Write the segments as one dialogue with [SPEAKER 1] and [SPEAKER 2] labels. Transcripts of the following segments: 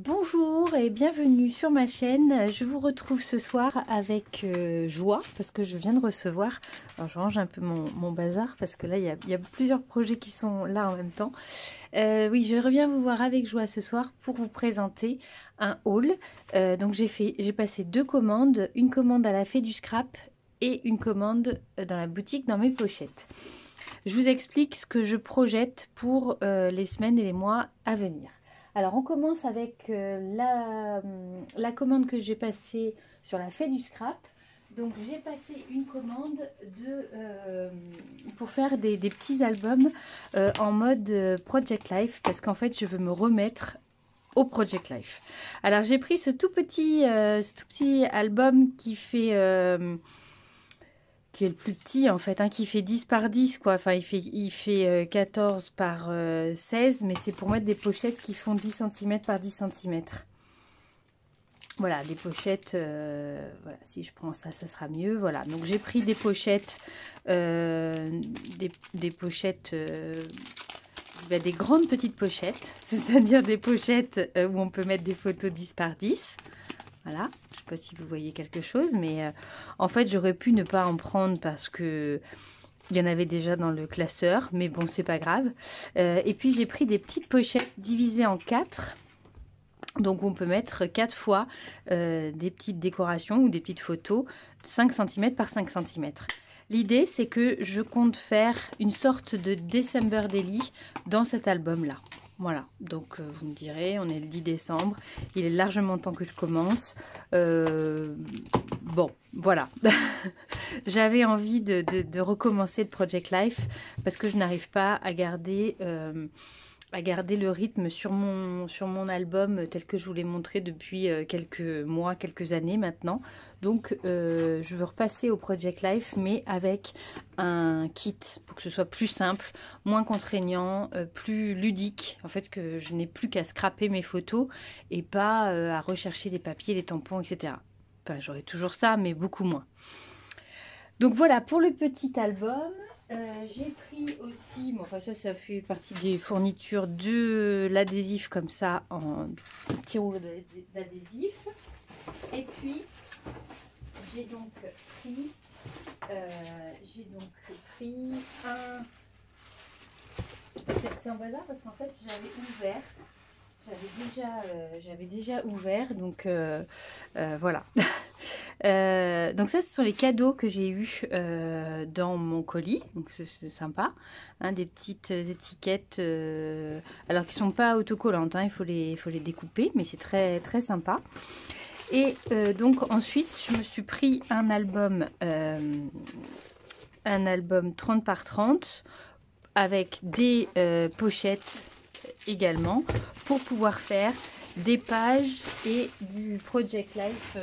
[SPEAKER 1] Bonjour et bienvenue sur ma chaîne. Je vous retrouve ce soir avec joie parce que je viens de recevoir, alors je range un peu mon bazar parce que là il y a plusieurs projets qui sont là en même temps. Oui, je reviens vous voir avec joie ce soir pour vous présenter un haul. Donc j'ai passé deux commandes, une commande à la Fée du Scrap et une commande dans la boutique dans mes pochettes. Je vous explique ce que je projette pour les semaines et les mois à venir. Alors on commence avec la commande que j'ai passée sur la Fée du Scrap. Donc j'ai passé une commande pour faire des petits albums en mode Project Life parce qu'en fait je veux me remettre au Project Life. Alors j'ai pris ce tout petit album qui est le plus petit en fait, hein, qui fait 10 par 10 quoi, enfin il fait 14 par 16, mais c'est pour mettre des pochettes qui font 10 cm par 10 cm. Voilà, des pochettes, voilà, si je prends ça, ça sera mieux. Voilà, donc j'ai pris des pochettes, des pochettes, des grandes petites pochettes, c'est-à-dire des pochettes où on peut mettre des photos 10 par 10. Voilà, je ne sais pas si vous voyez quelque chose, mais en fait j'aurais pu ne pas en prendre parce que il y en avait déjà dans le classeur, mais bon c'est pas grave. Et puis j'ai pris des petites pochettes divisées en 4. Donc on peut mettre 4 fois des petites décorations ou des petites photos 5 cm par 5 cm. L'idée c'est que je compte faire une sorte de December Daily dans cet album là. Voilà, donc vous me direz, on est le 10 décembre, il est largement temps que je commence. Bon, voilà. J'avais envie de recommencer le Project Life parce que je n'arrive pas à garder le rythme sur mon album tel que je vous l'ai montré depuis quelques mois, quelques années maintenant. Donc je veux repasser au Project Life mais avec un kit pour que ce soit plus simple, moins contraignant, plus ludique. En fait que je n'ai plus qu'à scraper mes photos et pas à rechercher les papiers, les tampons, etc. Enfin, j'aurai toujours ça mais beaucoup moins. Donc voilà pour le petit album. J'ai pris aussi, bon, enfin ça fait partie des fournitures de l'adhésif comme ça en petit rouleau d'adhésif. Et puis j'ai donc pris un. C'est en bazar parce qu'en fait j'avais ouvert. J'avais déjà ouvert, donc voilà. Donc ça, ce sont les cadeaux que j'ai eus dans mon colis, donc c'est sympa, hein, des petites étiquettes, alors qui sont pas autocollantes, hein, il faut les découper, mais c'est très très sympa. Et donc ensuite, je me suis pris un album 30 par 30 avec des pochettes également pour pouvoir faire des pages et du Project Life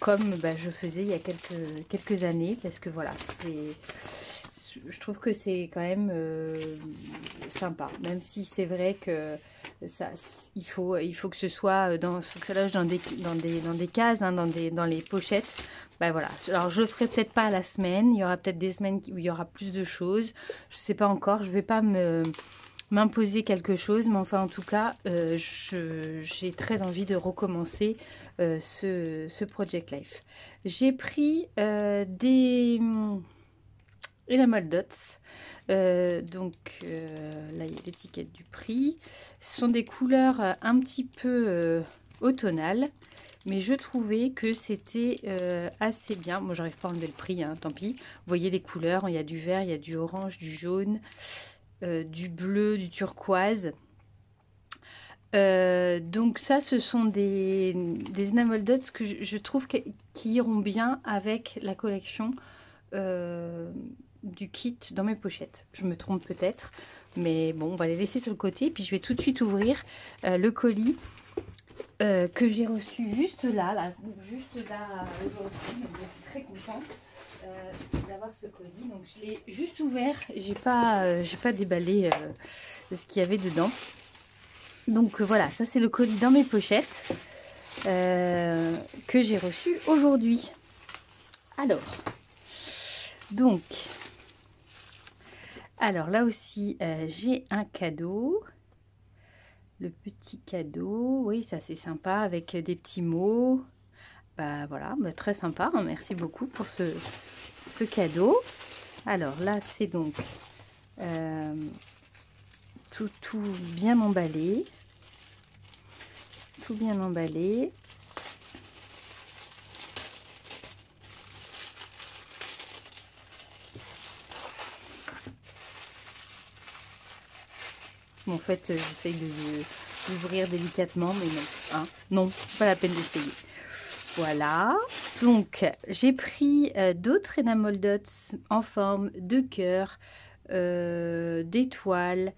[SPEAKER 1] comme je faisais il y a quelques années, parce que voilà, je trouve que c'est quand même sympa, même si c'est vrai que il faut que ce soit que ça loge dans des cases, hein, dans les pochettes. Voilà, alors je le ferai peut-être pas à la semaine, il y aura peut-être des semaines où il y aura plus de choses, je sais pas encore, je vais pas m'imposer quelque chose, mais enfin en tout cas j'ai très envie de recommencer ce Project Life. J'ai pris des Enamel Dots, donc là il y a l'étiquette du prix. Ce sont des couleurs un petit peu automnales, mais je trouvais que c'était assez bien. Moi j'arrive pas à enlever le prix, hein, tant pis. Vous voyez les couleurs, il y a du vert, il y a du orange, du jaune, du bleu, du turquoise. Donc ça, ce sont des Enamel Dots que je trouve qui iront bien avec la collection du kit dans mes pochettes. Je me trompe peut-être, mais bon, on va les laisser sur le côté. Puis je vais tout de suite ouvrir le colis que j'ai reçu juste là aujourd'hui. Je suis très contente d'avoir ce colis. Donc je l'ai juste ouvert. J'ai pas déballé ce qu'il y avait dedans. Donc voilà, ça c'est le colis dans mes pochettes que j'ai reçu aujourd'hui. Alors là aussi j'ai un cadeau. le petit cadeau. Oui, ça c'est sympa avec des petits mots. Bah voilà, bah, très sympa, hein. Merci beaucoup pour ce cadeau. Alors là, c'est donc tout bien emballé. Tout bien emballé. Bon, en fait, j'essaye d'ouvrir délicatement, mais non, hein, non, pas la peine d'essayer. Voilà, donc j'ai pris d'autres Enamel Dots en forme de cœur, d'étoiles,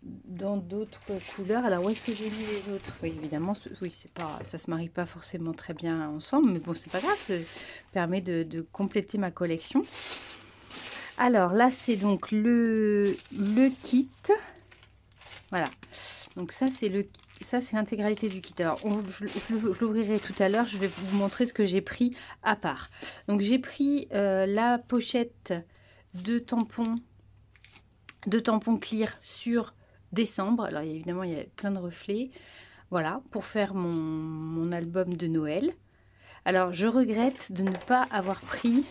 [SPEAKER 1] dans d'autres couleurs. Alors où est-ce que j'ai mis les autres? Oui, évidemment, oui, c'est pas, ça se marie pas forcément très bien ensemble, mais bon, c'est pas grave, ça permet de compléter ma collection. Alors là, c'est donc le kit. Voilà, donc ça c'est l'intégralité du kit. Alors je l'ouvrirai tout à l'heure, je vais vous montrer ce que j'ai pris à part. Donc j'ai pris la pochette de tampons clear sur décembre. Alors évidemment il y a plein de reflets. Voilà, pour faire mon album de Noël. Alors je regrette de ne pas avoir pris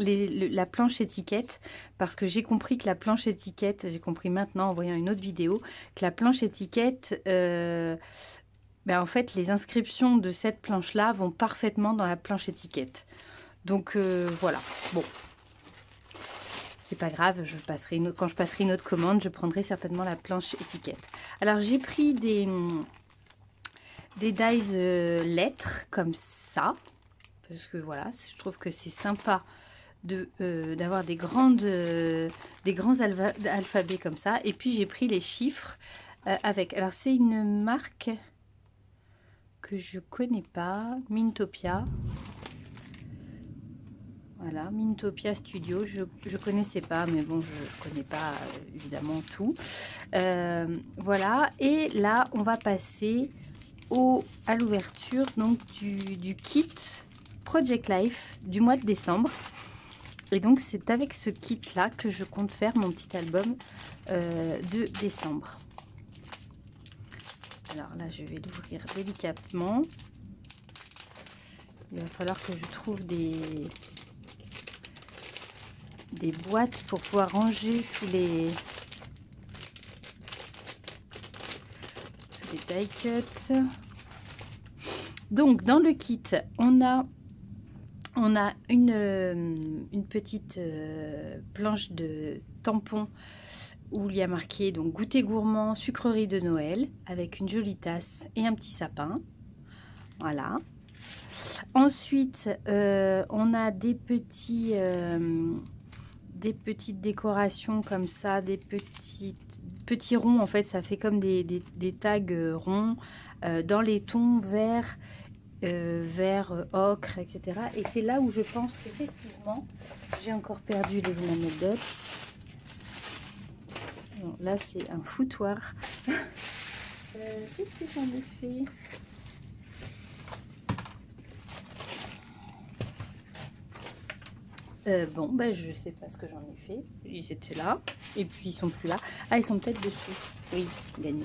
[SPEAKER 1] la planche étiquette, parce que j'ai compris que la planche étiquette, j'ai compris maintenant en voyant une autre vidéo, que la planche étiquette, en fait les inscriptions de cette planche là vont parfaitement dans la planche étiquette. Donc voilà, bon, c'est pas grave, quand je passerai une autre commande, je prendrai certainement la planche étiquette. Alors j'ai pris des dies lettres comme ça, parce que voilà, je trouve que c'est sympa d'avoir des grands alphabets comme ça. Et puis j'ai pris les chiffres avec. Alors c'est une marque que je connais pas, Mintopia. Voilà, Mintopia Studio, je connaissais pas, mais bon, je connais pas évidemment tout. Voilà, et là on va passer à l'ouverture donc du kit Project Life du mois de décembre. Et donc c'est avec ce kit là que je compte faire mon petit album de décembre. Alors là je vais l'ouvrir délicatement. Il va falloir que je trouve des boîtes pour pouvoir ranger tous les die cuts. Donc dans le kit on a une petite planche de tampons où il y a marqué donc goûter gourmand, sucrerie de Noël, avec une jolie tasse et un petit sapin. Voilà. Ensuite, on a des petites décorations comme ça, des petits ronds. En fait, ça fait comme des tags ronds dans les tons verts, vert, ocre, etc. Et c'est là où je pense qu'effectivement, j'ai encore perdu les Enamel Dots. Bon, là, c'est un foutoir. Qu'est-ce que j'en ai fait? Bon, ben, je sais pas ce que j'en ai fait. Ils étaient là. Et puis, ils sont plus là. Ah, ils sont peut-être dessous. Oui, gagné.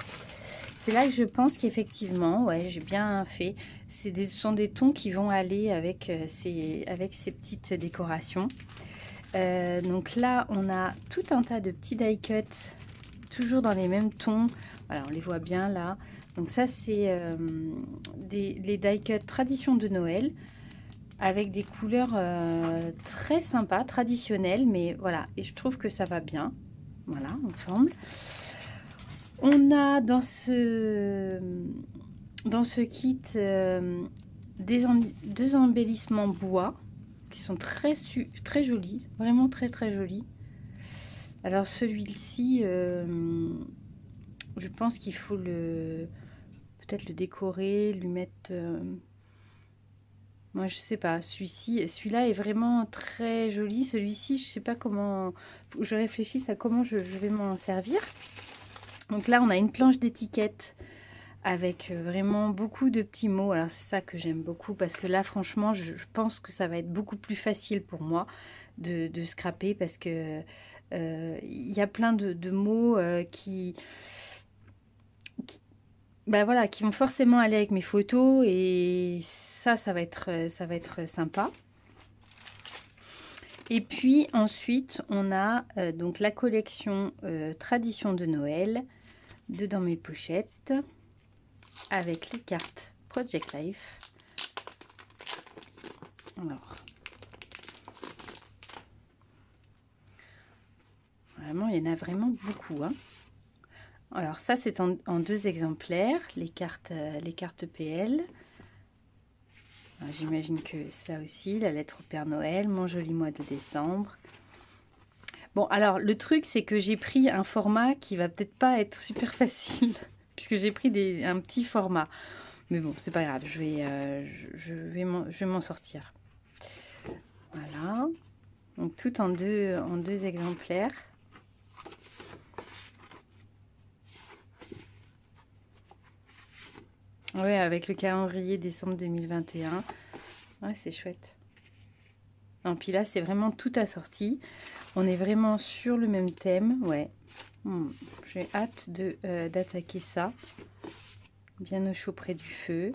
[SPEAKER 1] C'est là que je pense qu'effectivement, ouais, j'ai bien fait. Ce sont des tons qui vont aller avec ces petites décorations. Donc là, on a tout un tas de petits die cuts, toujours dans les mêmes tons. Voilà, on les voit bien là. Donc ça, c'est les die cuts tradition de Noël, avec des couleurs très sympas, traditionnelles, mais voilà, et je trouve que ça va bien. Voilà, ensemble. On a dans ce kit deux embellissements bois qui sont très jolis, vraiment très jolis. Alors celui-ci, je pense qu'il faut peut-être le décorer, lui mettre... moi je sais pas, celui-là est vraiment très joli. Celui-ci, je sais pas comment... Faut que je réfléchisse à comment je vais m'en servir. Donc là, on a une planche d'étiquette avec vraiment beaucoup de petits mots. Alors c'est ça que j'aime beaucoup, parce que là, franchement, je pense que ça va être beaucoup plus facile pour moi de scraper, parce que il y a plein de mots qui bah voilà, qui vont forcément aller avec mes photos et ça va être sympa. Et puis ensuite, on a donc la collection Tradition de Noël, dedans mes pochettes, avec les cartes Project Life. Alors, vraiment, il y en a vraiment beaucoup, hein. Alors ça, c'est en 2 exemplaires, les cartes PL. J'imagine que ça aussi, la lettre au Père Noël, mon joli mois de décembre. Bon, alors le truc, c'est que j'ai pris un format qui va peut-être pas être super facile, puisque j'ai pris un petit format. Mais bon, c'est pas grave, je vais m'en sortir. Voilà, donc tout en deux exemplaires. Ouais, avec le calendrier décembre 2021. Ouais, c'est chouette. Non, puis là, c'est vraiment tout assorti. On est vraiment sur le même thème. Ouais. J'ai hâte d'attaquer ça. Bien au chaud près du feu.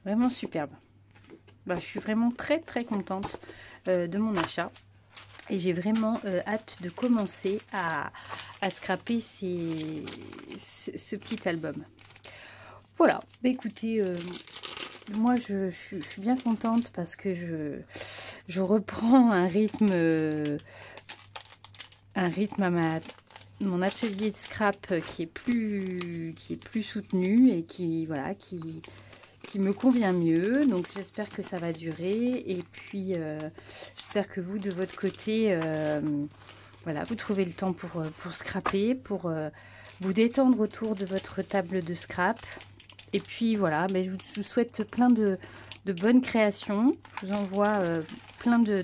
[SPEAKER 1] Vraiment superbe. Bah, je suis vraiment très très contente de mon achat. Et j'ai vraiment hâte de commencer à scraper ce petit album. Voilà, bah, écoutez, moi je suis bien contente parce que je reprends un rythme à mon atelier de scrap qui est plus soutenu et qui me convient mieux. Donc j'espère que ça va durer et puis j'espère que vous de votre côté voilà, vous trouvez le temps pour scraper, pour vous détendre autour de votre table de scrap. Et puis voilà, mais je vous souhaite plein de bonnes créations. Je vous envoie plein de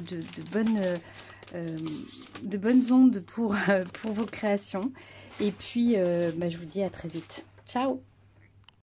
[SPEAKER 1] bonnes ondes pour vos créations. Et puis je vous dis à très vite. Ciao!